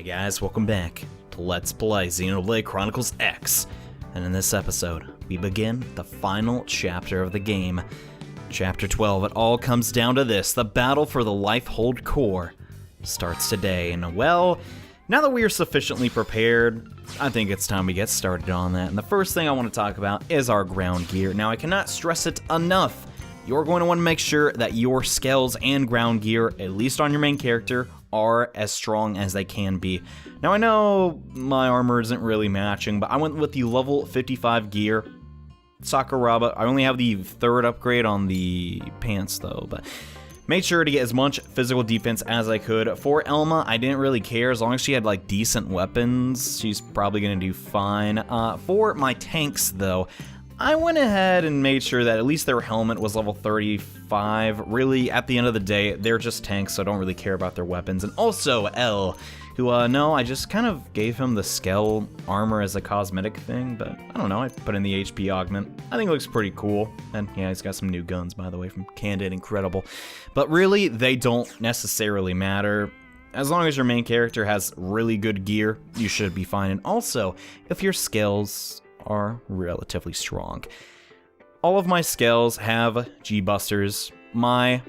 guys, welcome back to Let's Play Xenoblade Chronicles X. And in this episode, we begin the final chapter of the game. Chapter 12, it all comes down to this. The battle for the Lifehold Core starts today. And well, now that we are sufficiently prepared, I think it's time we get started on that. And the first thing I want to talk about is our ground gear. Now, I cannot stress it enough. You're going to want to make sure that your scales and ground gear, at least on your main character, are as strong as they can be. Now, I know my armor isn't really matching, but I went with the level 55 gear. Sakuraba, I only have the third upgrade on the pants though, but made sure to get as much physical defense as I could. For Elma, I didn't really care. As long as she had like decent weapons, she's probably gonna do fine. For my tanks though, I went ahead and made sure that at least their helmet was level 35. Really, at the end of the day, they're just tanks, so I don't really care about their weapons. And also L, who, no, I just kind of gave him the scale armor as a cosmetic thing, but I don't know, I put in the HP augment. I think it looks pretty cool. And yeah, he's got some new guns, by the way, from Candid, incredible. But really, they don't necessarily matter. As long as your main character has really good gear, you should be fine. And also, if your skills are relatively strong. All of my scales have G-Busters. My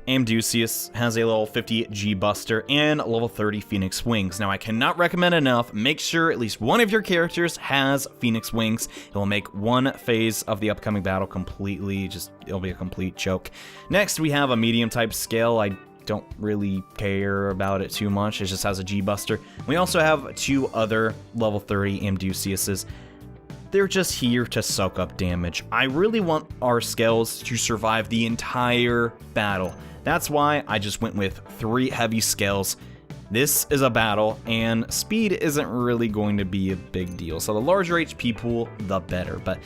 Amdusius has a level 50 G-Buster and a level 30 Phoenix Wings. Now, I cannot recommend enough, make sure at least one of your characters has Phoenix Wings. It will make one phase of the upcoming battle completely, it'll be a complete choke. Next, we have a medium type scale. I don't really care about it too much, it just has a G-Buster. We also have two other level 30 Amdusiuses. They're just here to soak up damage. I really want our scales to survive the entire battle. That's why I just went with 3 heavy scales. This is a battle, and speed isn't really going to be a big deal. So the larger HP pool, the better. But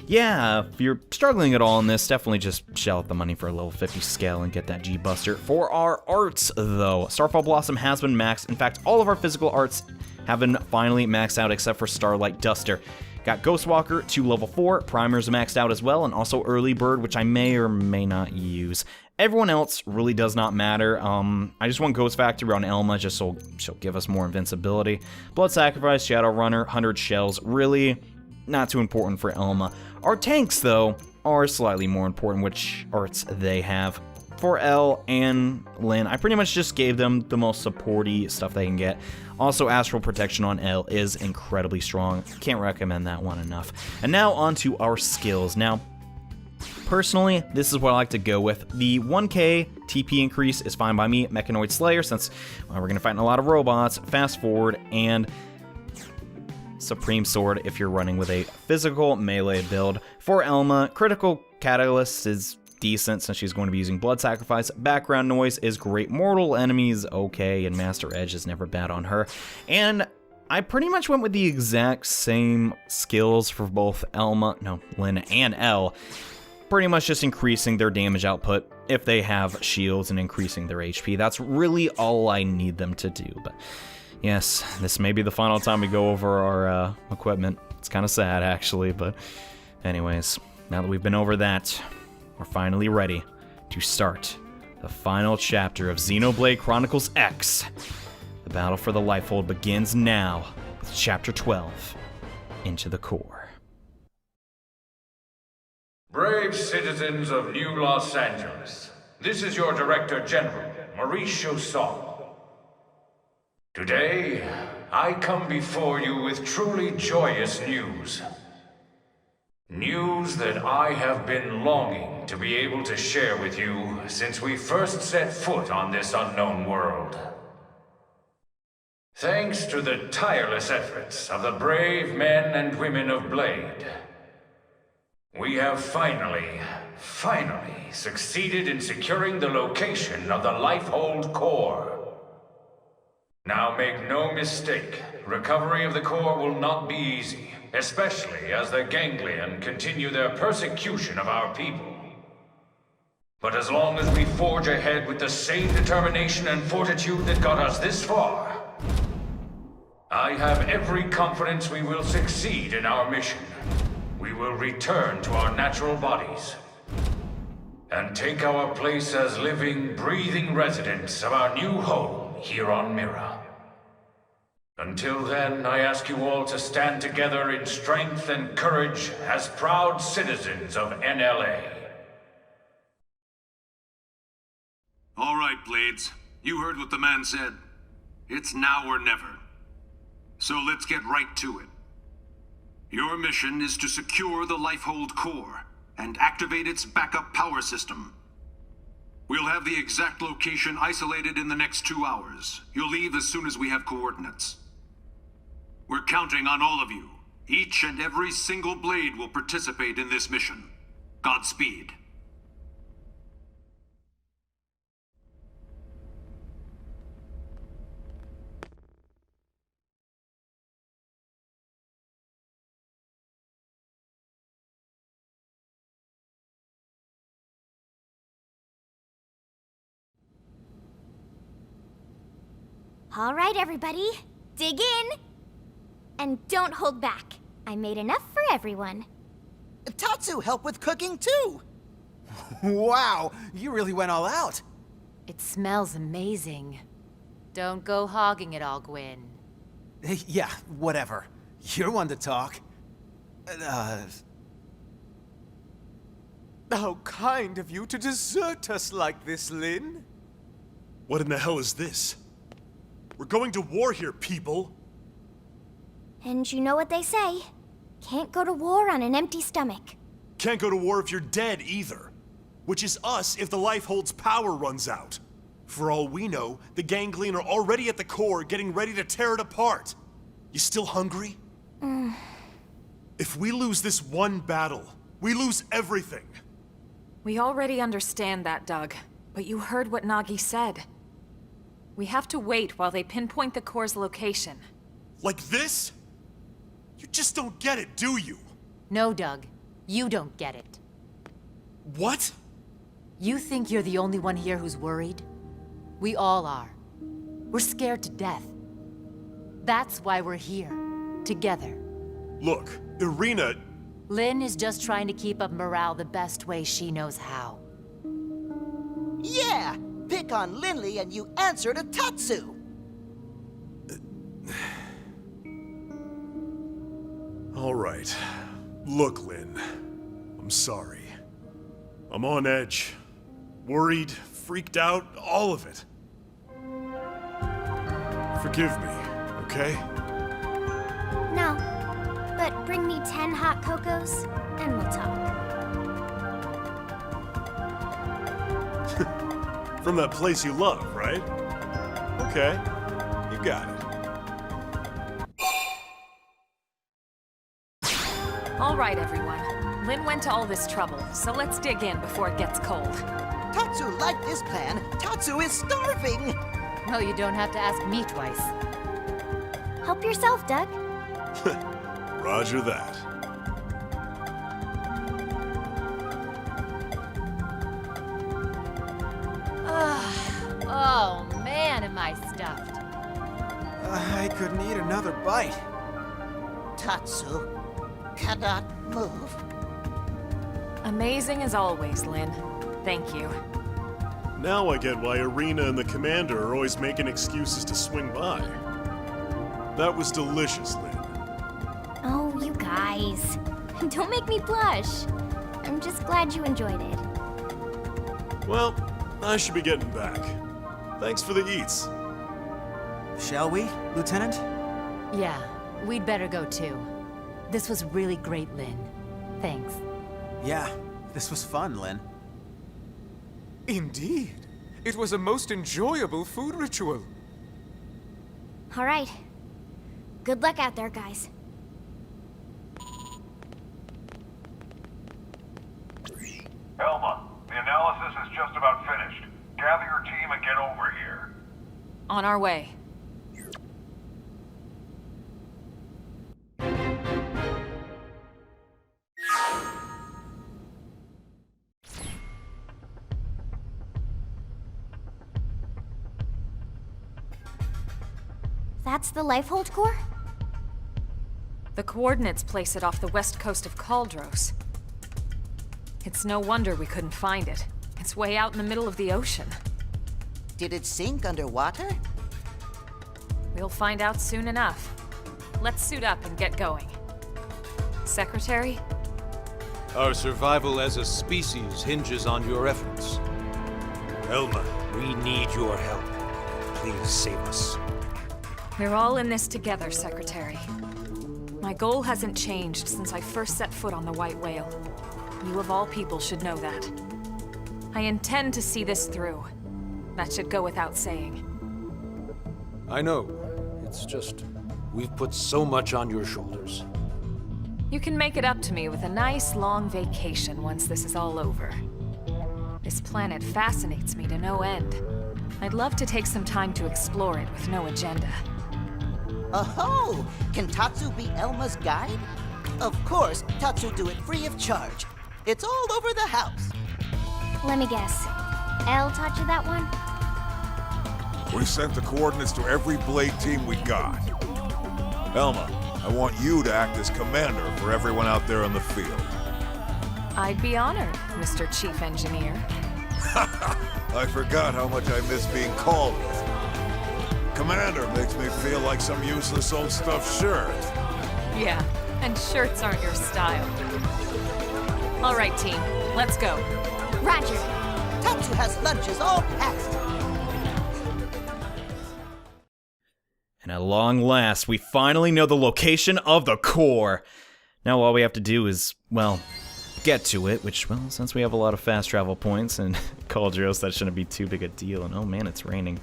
yeah, if you're struggling at all in this, definitely just shell out the money for a level 50 scale and get that G-Buster. For our arts, though, Starfall Blossom has been maxed. In fact, all of our physical arts have been finally maxed out except for Starlight Duster. Got Ghostwalker to level 4, Primer's maxed out as well, and also Early Bird, which I may or may not use. Everyone else really does not matter. I just want Ghost Factory on Elma, just so she'll give us more invincibility. Blood Sacrifice, Shadow Runner, 100 shells, really not too important for Elma. Our tanks, though, are slightly more important, which arts they have. For Elle and Lynn, I pretty much just gave them the most supporty stuff they can get. Also, Astral Protection on Elle is incredibly strong. Can't recommend that one enough. And now on to our skills. Now, personally, this is what I like to go with. The 1k TP increase is fine by me. Mechanoid Slayer, since we're going to fight a lot of robots. Fast Forward, and Supreme Sword if you're running with a physical melee build. For Elma, Critical Catalyst is decent since she's going to be using Blood Sacrifice. Background Noise is great. Mortal Enemies, okay, and Master Edge is never bad on her. And I pretty much went with the exact same skills for both Lynn and Elle. Pretty much just increasing their damage output if they have shields and increasing their HP. That's really all I need them to do. But yes, this may be the final time we go over our equipment. It's kind of sad, actually, but anyways, now that we've been over that, we're finally ready to start the final chapter of Xenoblade Chronicles X. The battle for the Lifehold begins now with Chapter 12, Into the Core. Brave citizens of New Los Angeles, this is your Director General, Maurice Chausson. Today, I come before you with truly joyous news. News that I have been longing to be able to share with you since we first set foot on this unknown world. Thanks to the tireless efforts of the brave men and women of Blade, we have finally succeeded in securing the location of the Lifehold Core. Now make no mistake, recovery of the core will not be easy. Especially as the Ganglion continue their persecution of our people. But as long as we forge ahead with the same determination and fortitude that got us this far, I have every confidence we will succeed in our mission. We will return to our natural bodies and take our place as living, breathing residents of our new home here on Mira. Until then, I ask you all to stand together in strength and courage as proud citizens of NLA. All right, Blades. You heard what the man said. It's now or never. So let's get right to it. Your mission is to secure the Lifehold core and activate its backup power system. We'll have the exact location isolated in the next 2 hours. You'll leave as soon as we have coordinates. We're counting on all of you. Each and every single Blade will participate in this mission. Godspeed. All right, everybody, dig in! And don't hold back. I made enough for everyone. Tatsu helped with cooking too! Wow, you really went all out. It smells amazing. Don't go hogging it all, Gwyn. Yeah, whatever. You're one to talk. How kind of you to desert us like this, Lynn. What in the hell is this? We're going to war here, people! And you know what they say. Can't go to war on an empty stomach. Can't go to war if you're dead, either. Which is us if the Lifehold's power runs out. For all we know, the Ganglion are already at the core, getting ready to tear it apart. You still hungry? If we lose this one battle, we lose everything. We already understand that, Doug. But you heard what Nagi said. We have to wait while they pinpoint the core's location. Like this? You just don't get it, do you? No, Doug. You don't get it. What? You think you're the only one here who's worried? We all are. We're scared to death. That's why we're here. Together. Look, Irina... Lynn is just trying to keep up morale the best way she knows how. Yeah! Pick on Linley and you answer to Tatsu! All right. Look, Lynn. I'm sorry. I'm on edge. Worried, freaked out, all of it. Forgive me, okay? No. But bring me 10 hot cocos, and we'll talk. From that place you love, right? Okay. You got it. All right, everyone. Lynn went to all this trouble, so let's dig in before it gets cold. Tatsu liked this plan. Tatsu is starving! No, you don't have to ask me twice. Help yourself, Doug. Roger that. Oh, man, am I stuffed. I could need another bite. Tatsu cannot move. Amazing as always, Lynn. Thank you. Now I get why Irina and the Commander are always making excuses to swing by. That was delicious, Lynn. Oh, you guys. Don't make me blush. I'm just glad you enjoyed it. Well, I should be getting back. Thanks for the eats. Shall we, Lieutenant? Yeah, we'd better go too. This was really great, Lynn. Thanks. Yeah, this was fun, Lynn. Indeed. It was a most enjoyable food ritual. All right. Good luck out there, guys. Elma, the analysis is just about finished. Gather your team and get over here. On our way. That's the Lifehold core? The coordinates place it off the west coast of Cauldros. It's no wonder we couldn't find it. It's way out in the middle of the ocean. Did it sink underwater? We'll find out soon enough. Let's suit up and get going. Secretary? Our survival as a species hinges on your efforts. Elma, we need your help. Please save us. We're all in this together, Secretary. My goal hasn't changed since I first set foot on the White Whale. You of all people should know that. I intend to see this through. That should go without saying. I know. It's just, we've put so much on your shoulders. You can make it up to me with a nice long vacation once this is all over. This planet fascinates me to no end. I'd love to take some time to explore it with no agenda. Oh, can Tatsu be Elma's guide? Of course, Tatsu do it free of charge. It's all over the house. Let me guess. Elle taught you that one? We sent the coordinates to every Blade team we got. Elma, I want you to act as commander for everyone out there in the field. I'd be honored, Mr. Chief Engineer. I forgot how much I miss being called with. Commander makes me feel like some useless old stuffed shirt. Yeah, and shirts aren't your style. All right, team, let's go. Roger. Tatsu has lunches all packed. And at long last, we finally know the location of the core. Now all we have to do is, well, get to it, which, well, since we have a lot of fast travel points and Cauldros, that shouldn't be too big a deal. And oh man, it's raining.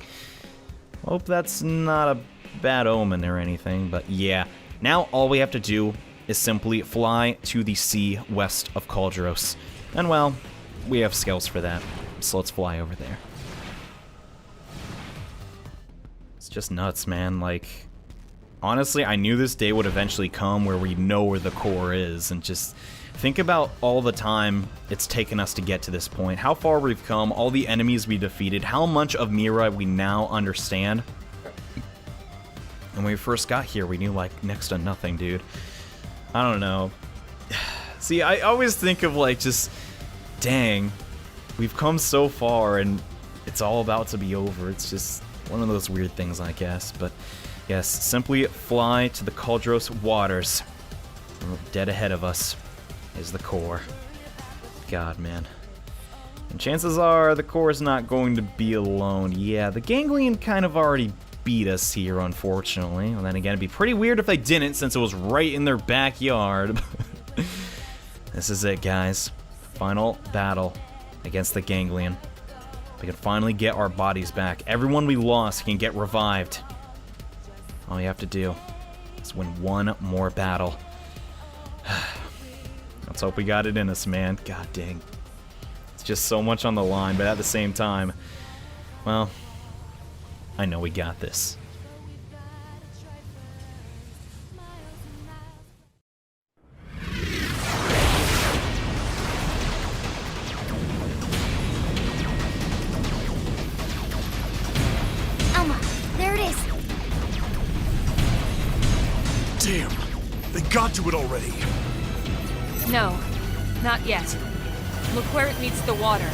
Hope that's not a bad omen or anything, but yeah. Now all we have to do is simply fly to the sea west of Cauldros. And well, we have skills for that, so let's fly over there. It's just nuts, man. Like, honestly, I knew this day would eventually come where we know where the core is, and just think about all the time it's taken us to get to this point, how far we've come, all the enemies we defeated, how much of Mira we now understand. And when we first got here, we knew, like, next to nothing, dude. I don't know. See, I always think of, like, just, dang, we've come so far, and it's all about to be over. It's just one of those weird things, I guess. But, yes, simply fly to the Cauldros waters. Dead ahead of us is the core. God, man. And chances are the core is not going to be alone. Yeah, the Ganglion kind of already beat us here, unfortunately. And then again, it'd be pretty weird if they didn't, since it was right in their backyard. This is it, guys. Final battle against the Ganglion. We can finally get our bodies back. Everyone we lost can get revived. All we have to do is win one more battle. Let's hope we got it in us, man. God dang. It's just so much on the line, but at the same time, well, I know we got this. Elma, there it is. Damn! They got to it already! No, not yet. Look where it meets the water.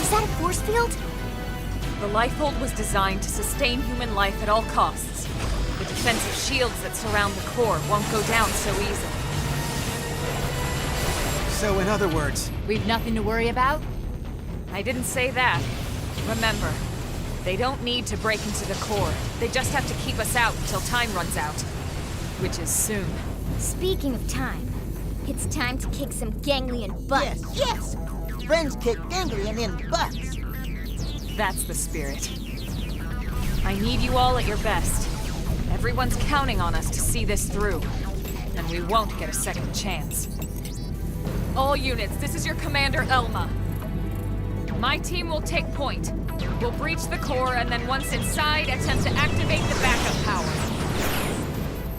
Is that a force field? The Lifehold was designed to sustain human life at all costs. The defensive shields that surround the core won't go down so easily. So in other words, We've nothing to worry about? I didn't say that. Remember, they don't need to break into the core. They just have to keep us out until time runs out. Which is soon. Speaking of time, it's time to kick some ganglion butt. yes! Friends kick Ganglion in butts. That's the spirit. I need you all at your best. Everyone's counting on us to see this through. And we won't get a second chance. All units, this is your commander, Elma. My team will take point. We'll breach the core, and then once inside, attempt to activate the backup power.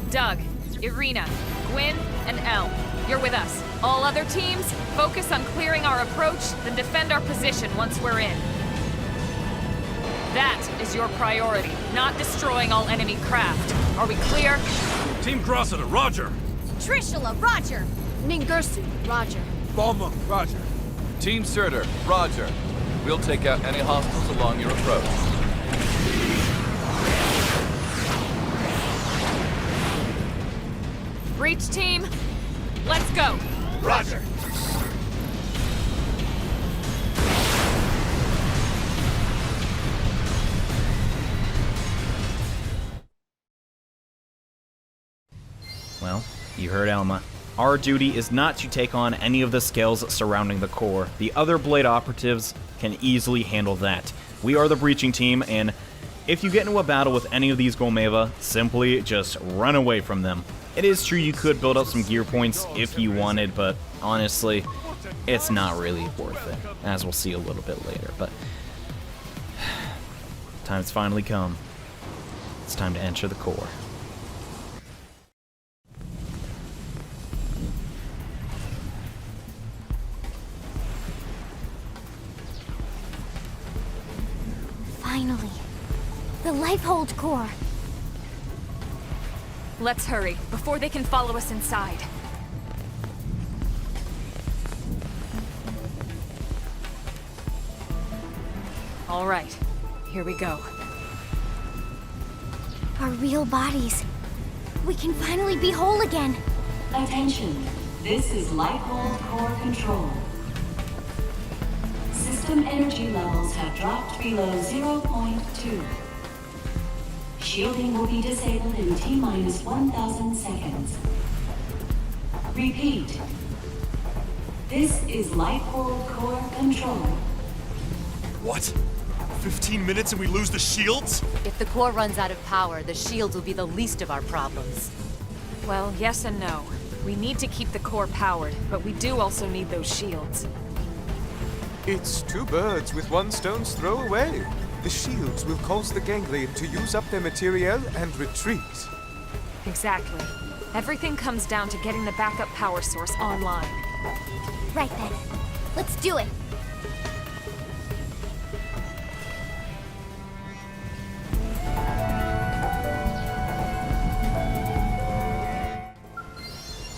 Doug, Irina, Gwyn, and Elle, you're with us. All other teams, focus on clearing our approach, then defend our position once we're in. That is your priority, not destroying all enemy craft. Are we clear? Team Crossita, roger! Trishula, roger! Ningursu, roger. Bomber, roger. Team Surtur, roger. We'll take out any hostiles along your approach. Breach team, let's go. Roger. Well, you heard Elma. Our duty is not to take on any of the scales surrounding the core. The other Blade operatives can easily handle that. We are the breaching team, and if you get into a battle with any of these Golmeva, simply just run away from them. It is true you could build up some gear points if you wanted, but honestly, it's not really worth it, as we'll see a little bit later. But time's finally come. It's time to enter the core. Finally. The Lifehold core. Let's hurry, before they can follow us inside. All right, here we go. Our real bodies. We can finally be whole again. Attention, this is Lifehold core control. System energy levels have dropped below 0.2. Shielding will be disabled in T-minus 1,000 seconds. Repeat. This is Lifehold core control. What? 15 minutes and we lose the shields? If the core runs out of power, the shields will be the least of our problems. Well, yes and no. We need to keep the core powered, but we do also need those shields. It's two birds with one stone's throw away. The shields will cause the ganglion to use up their materiel and retreat. Exactly. Everything comes down to getting the backup power source online. Right then. Let's do it.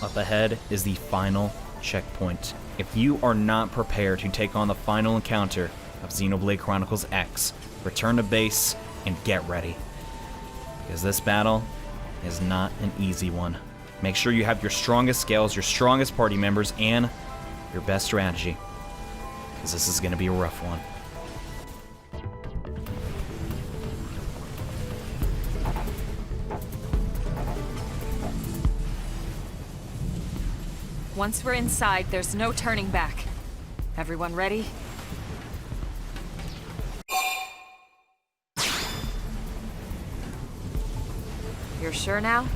Up ahead is the final checkpoint. If you are not prepared to take on the final encounter of Xenoblade Chronicles X, return to base and get ready. Because this battle is not an easy one. Make sure you have your strongest scales, your strongest party members, and your best strategy. Because this is going to be a rough one. Once we're inside, there's no turning back. Everyone ready? You're sure now?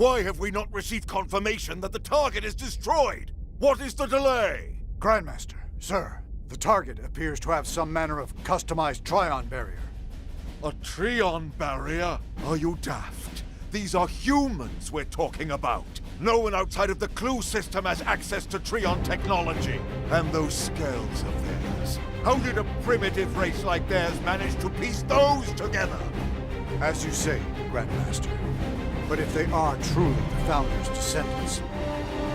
Why have we not received confirmation that the target is destroyed? What is the delay? Grandmaster, sir, the target appears to have some manner of customized Trion barrier. A Trion barrier? Are you daft? These are humans we're talking about. No one outside of the Clue system has access to Trion technology. And those scales of theirs. How did a primitive race like theirs manage to piece those together? As you say, Grandmaster. But if they are truly the Founder's descendants,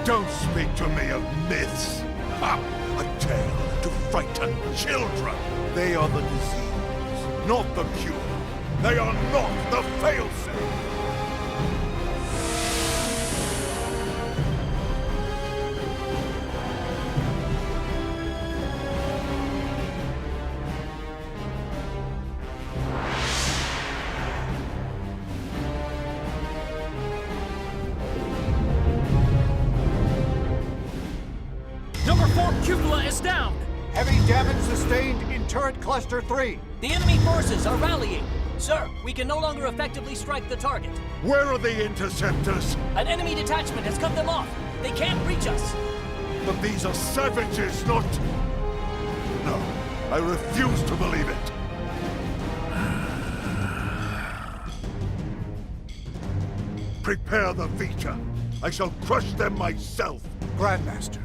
Don't speak to me of myths. Ha! A tale to frighten children. They are the disease, not the cure. They are not the failsafe. Number 4 cupola is down! Heavy damage sustained in turret cluster 3. The enemy forces are rallying. Sir, we can no longer effectively strike the target. Where are the interceptors? An enemy detachment has cut them off. They can't reach us. But these are savages, not... No, I refuse to believe it. Prepare the Vita. I shall crush them myself. Grandmaster,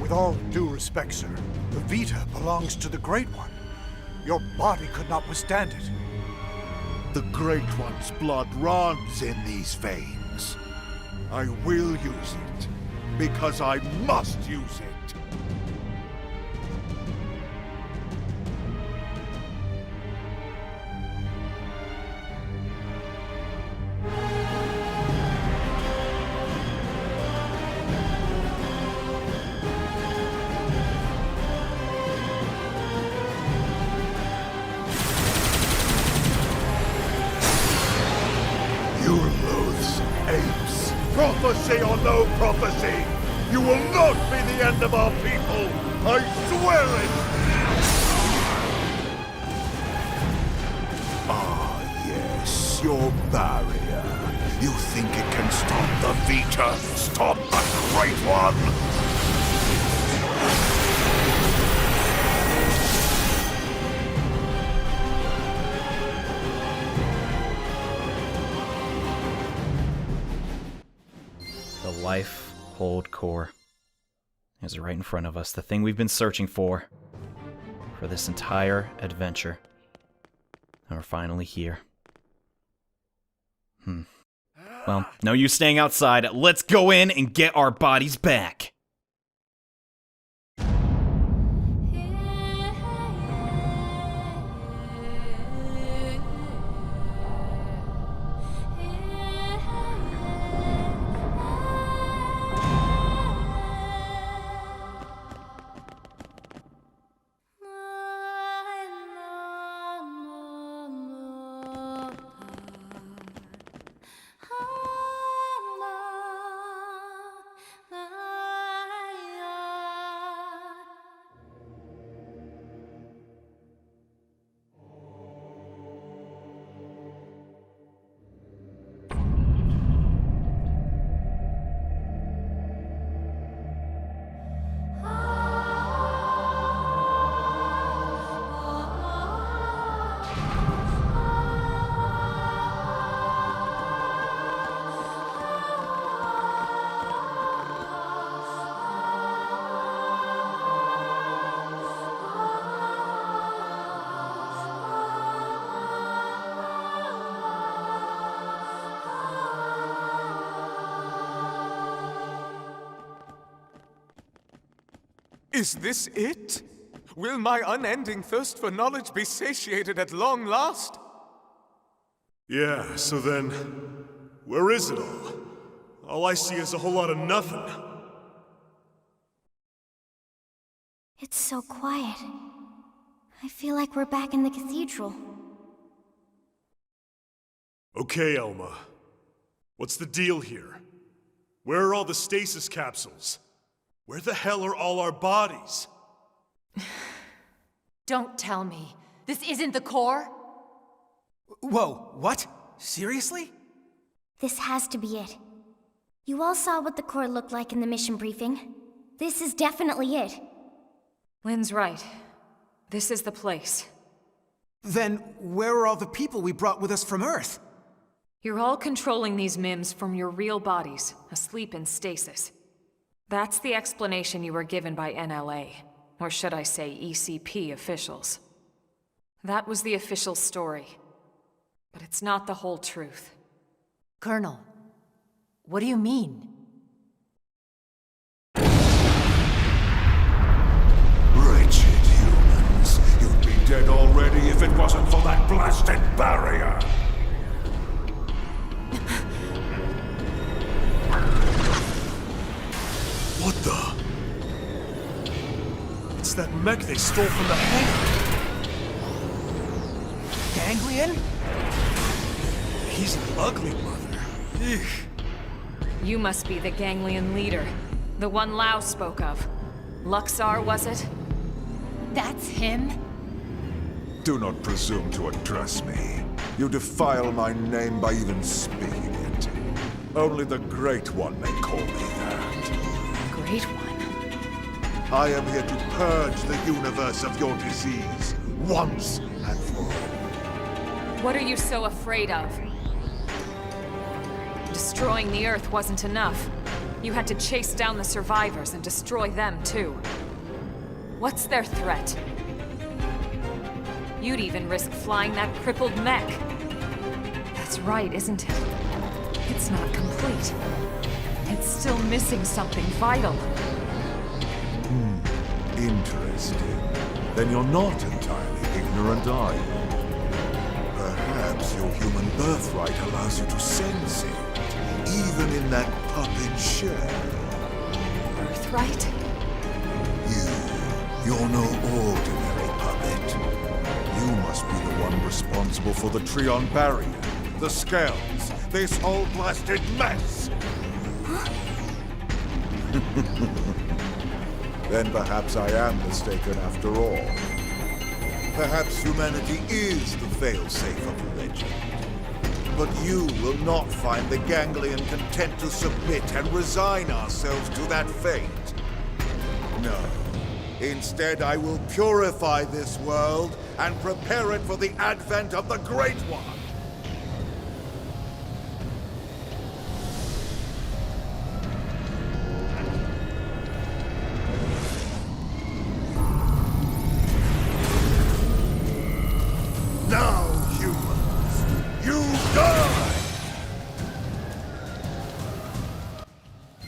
with all due respect, sir, the Vita belongs to the Great One. Your body could not withstand it. The Great One's blood runs in these veins. I will use it, because I must use it. You loathsome apes! Prophecy or no prophecy, you will not be the end of our people! I swear it! Ah, yes, your barrier. You think it can stop the Vita? Stop the Great One? Life Hold Core is right in front of us, the thing we've been searching for this entire adventure. And we're finally here. Well, no use staying outside. Let's go in and get our bodies back. Is this it? Will my unending thirst for knowledge be satiated at long last? Yeah, so then, where is it all? All I see is a whole lot of nothing. It's so quiet. I feel like we're back in the cathedral. Okay, Elma. What's the deal here? Where are all the stasis capsules? Where the hell are all our bodies? Don't tell me. This isn't the core? Whoa, what? Seriously? This has to be it. You all saw what the core looked like in the mission briefing. This is definitely it. Lynn's right. This is the place. Then where are all the people we brought with us from Earth? You're all controlling these MIMs from your real bodies, asleep in stasis. That's the explanation you were given by NLA, or should I say ECP officials. That was the official story. But it's not the whole truth. Colonel, what do you mean? if it wasn't for that blasted barrier. What the? It's that mech they stole from the hangar. Ganglion? He's an ugly mother. Eugh. You must be the Ganglion leader. The one Lao spoke of. Luxar, was it? That's him? Do not presume to address me. You defile my name by even speaking it. Only the Great One may call me that. Great One? I am here to purge the universe of your disease, once and for all. What are you so afraid of? Destroying the Earth wasn't enough. You had to chase down the survivors and destroy them, too. What's their threat? You'd even risk flying that crippled mech. That's right, isn't it? It's not complete. It's still missing something vital. Interesting. Then you're not entirely ignorant, are you? Perhaps your human birthright allows you to sense it, even in that puppet shell. Birthright? You're no ordinary puppet. You must be the one responsible for the Trion barrier, the scales, this whole blasted mess! Then perhaps I am mistaken after all. Perhaps humanity is the failsafe of the legend. But you will not find the Ganglion content to submit and resign ourselves to that fate. No. Instead, I will purify this world and prepare it for the advent of the Great One. Now, humans, you die!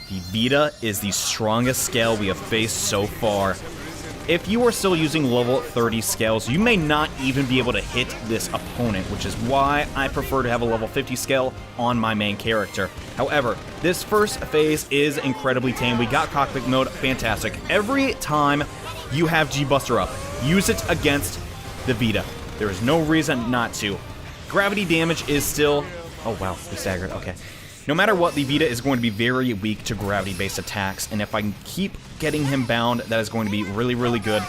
The Vita is the strongest scale we have faced so far. If you are still using level 30 scales, you may not even be able to hit this opponent, which is why I prefer to have a level 50 scale on my main character. However, this first phase is incredibly tame. We got cockpit mode, fantastic. Every time you have G-Buster up, use it against the Vita. There is no reason not to. Gravity damage is still... Oh wow, we staggered, okay. No matter what, the Vita is going to be very weak to gravity-based attacks, and if I can keep getting him bound, that is going to be really, really good.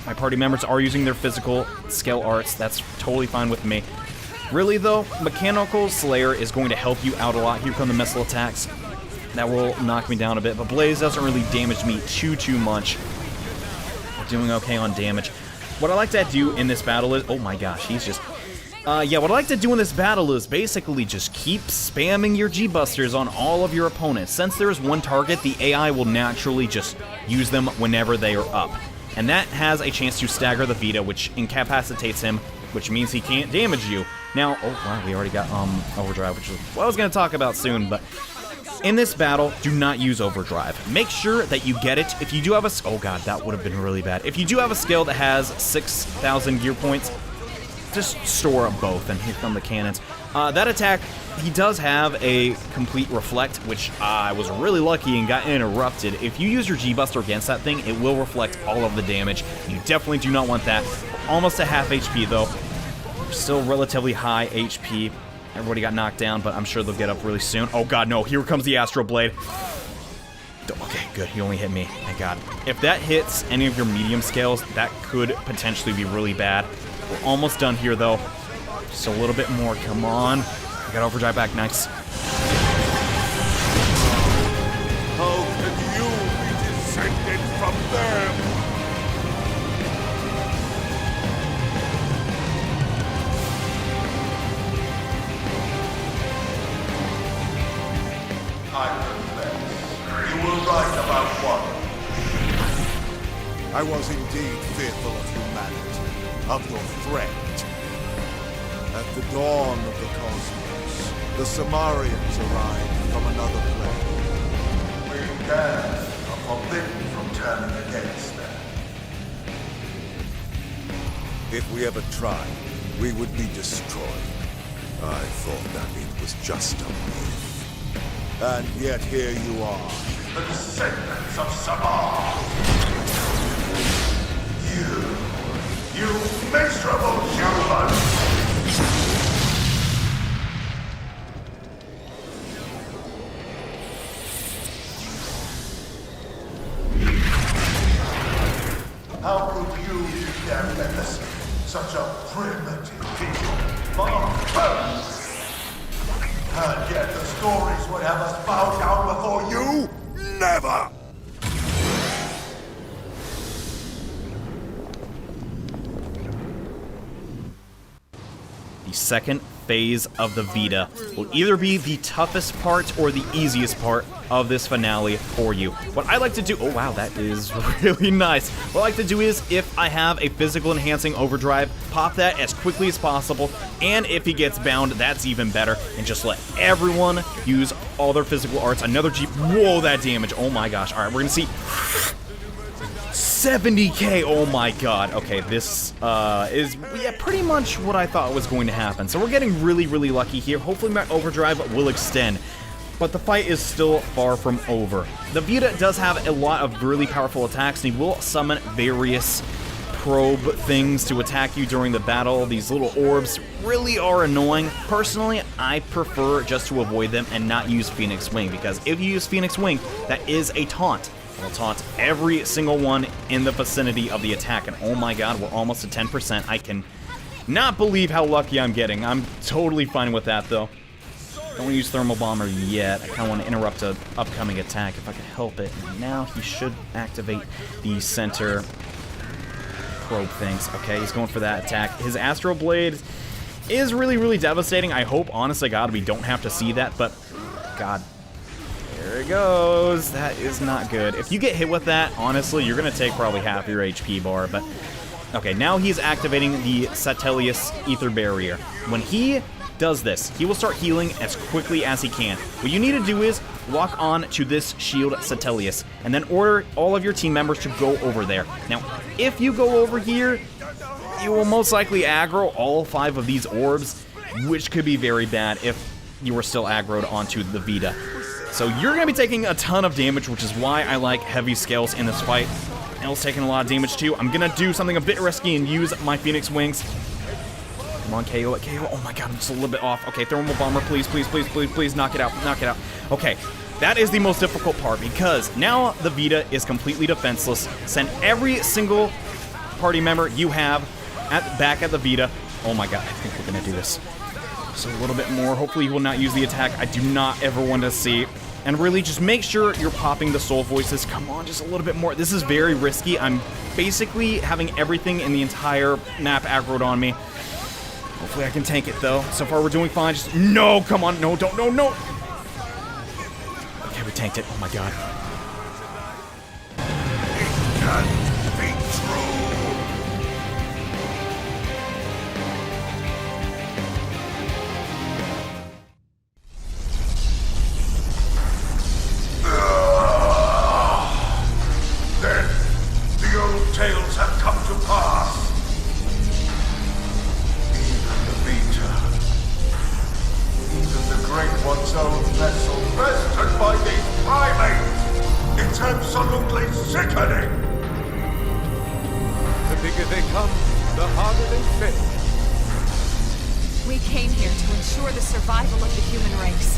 My party members are using their physical scale arts. That's totally fine with me. Really, though, Mechanical Slayer is going to help you out a lot. Here come the missile attacks. That will knock me down a bit, but Blaze doesn't really damage me too much. Doing okay on damage. What I like to do in this battle is... Oh my gosh, he's just... yeah, what I like to do in this battle is basically just keep spamming your G-Busters on all of your opponents. Since there is one target, the AI will naturally just use them whenever they are up. And that has a chance to stagger the Vita, which incapacitates him, which means he can't damage you. Now, oh wow, we already got Overdrive, which is what I was going to talk about soon, but... In this battle, do not use Overdrive. Make sure that you get it. If you do have a... Oh god, that would have been really bad. If you do have a skill that has 6,000 gear points, just store both, and here come the cannons. That attack, he does have a complete reflect, which I was really lucky and got interrupted. If you use your G-Buster against that thing, it will reflect all of the damage. You definitely do not want that. Almost at half HP, though. Still relatively high HP. Everybody got knocked down, but I'm sure they'll get up really soon. Oh god, no, here comes the Astro Blade. Okay, good, he only hit me, thank god. If that hits any of your medium scales, that could potentially be really bad. We're almost done here, though. Just a little bit more, come on. I got Overdrive back, nice. How can you be descended from them? I confess, you were right about one. I was indeed fearful of humanity, of your threat. At the dawn of the cosmos, the Samarians arrived from another plane. We are forbidden from turning against them. If we ever tried, we would be destroyed. I thought that it was just a myth. And yet here you are. The descendants of Sabah! You miserable human! How could you be their menace? Such a primitive people. Barbarians! And yet the stories would have us bow down before you? Never! The second phase of the Vita will either be the toughest part or the easiest part of this finale for you. What I like to do, oh wow, that is really nice. What I like to do is, if I have a physical enhancing overdrive, pop that as quickly as possible, and if he gets bound, that's even better, and just let everyone use all their physical arts. Another Jeep, whoa, that damage, oh my gosh. All right, we're gonna see 70k, oh my god. Okay, this is pretty much what I thought was going to happen. So we're getting really, really lucky here. Hopefully my overdrive will extend, but the fight is still far from over. The Vita does have a lot of really powerful attacks, and he will summon various probe things to attack you during the battle. These little orbs really are annoying. Personally, I prefer just to avoid them and not use Phoenix Wing, because if you use Phoenix Wing, that is a taunt. It'll taunt every single one in the vicinity of the attack, and oh my god, we're almost at 10%. I can not believe how lucky I'm getting. I'm totally fine with that, though. Don't want to use Thermal Bomber yet. I kind of want to interrupt an upcoming attack if I can help it. Now he should activate the center probe things. Okay, he's going for that attack. His Astro Blade is really, really devastating. I hope, honest to God, we don't have to see that, but god. There it goes. That is not good. If you get hit with that, honestly, you're going to take probably half your HP bar, but okay, now he's activating the Satelius Ether Barrier. When he does this, he will start healing as quickly as he can. What you need to do is lock on to this shield Satelius, and then order all of your team members to go over there. Now, if you go over here, you will most likely aggro all 5 of these orbs, which could be very bad if you were still aggroed onto the Vita. So you're going to be taking a ton of damage, which is why I like heavy scales in this fight. El's taking a lot of damage too. I'm going to do something a bit risky and use my Phoenix Wings. Come on, KO it, KO. Oh my god, I'm just a little bit off. Okay, Thermal Bomber, please, please, please, please, please, knock it out, knock it out. Okay, that is the most difficult part, because now the Vita is completely defenseless. Send every single party member you have back at the Vita. Oh my god, I think we're going to do this. So a little bit more. Hopefully he will not use the attack. I do not ever want to see. And really, just make sure you're popping the soul voices. Come on, just a little bit more. This is very risky. I'm basically having everything in the entire map aggroed on me. Hopefully I can tank it, though. So far, we're doing fine. Just, no, come on. No, don't, no, no. Okay, we tanked it. Oh, my God. It can't be true. Then the old tales have come to pass. Even the Great One's own vessel, bested by these primates! It's absolutely sickening! The bigger they come, the harder they fail. We came here to ensure the survival of the human race.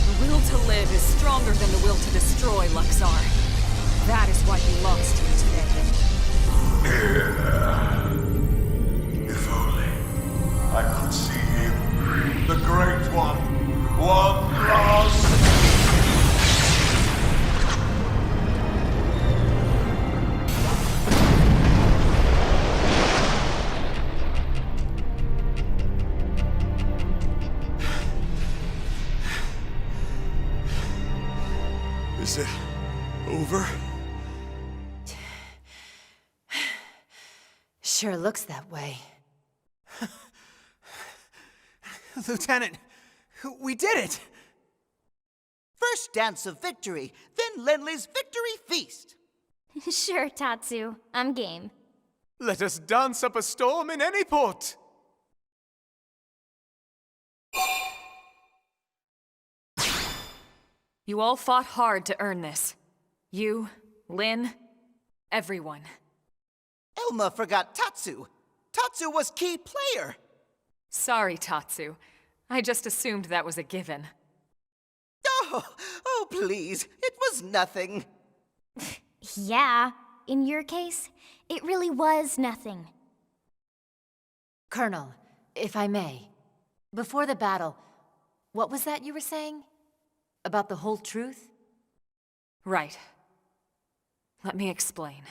The will to live is stronger than the will to destroy, Luxar. That is why you lost here today. If only I could see him, the Great One, one last... Is it over? Sure looks that way. Lieutenant, we did it! First dance of victory, then Lenley's victory feast. Sure, Tatsu. I'm game. Let us dance up a storm in any port! You all fought hard to earn this. You, Lin, everyone. Elma forgot Tatsu. Tatsu was key player. Sorry, Tatsu. I just assumed that was a given. Oh, please. It was nothing. Yeah, in your case, it really was nothing. Colonel, if I may, before the battle, what was that you were saying? About the whole truth? Right. Let me explain.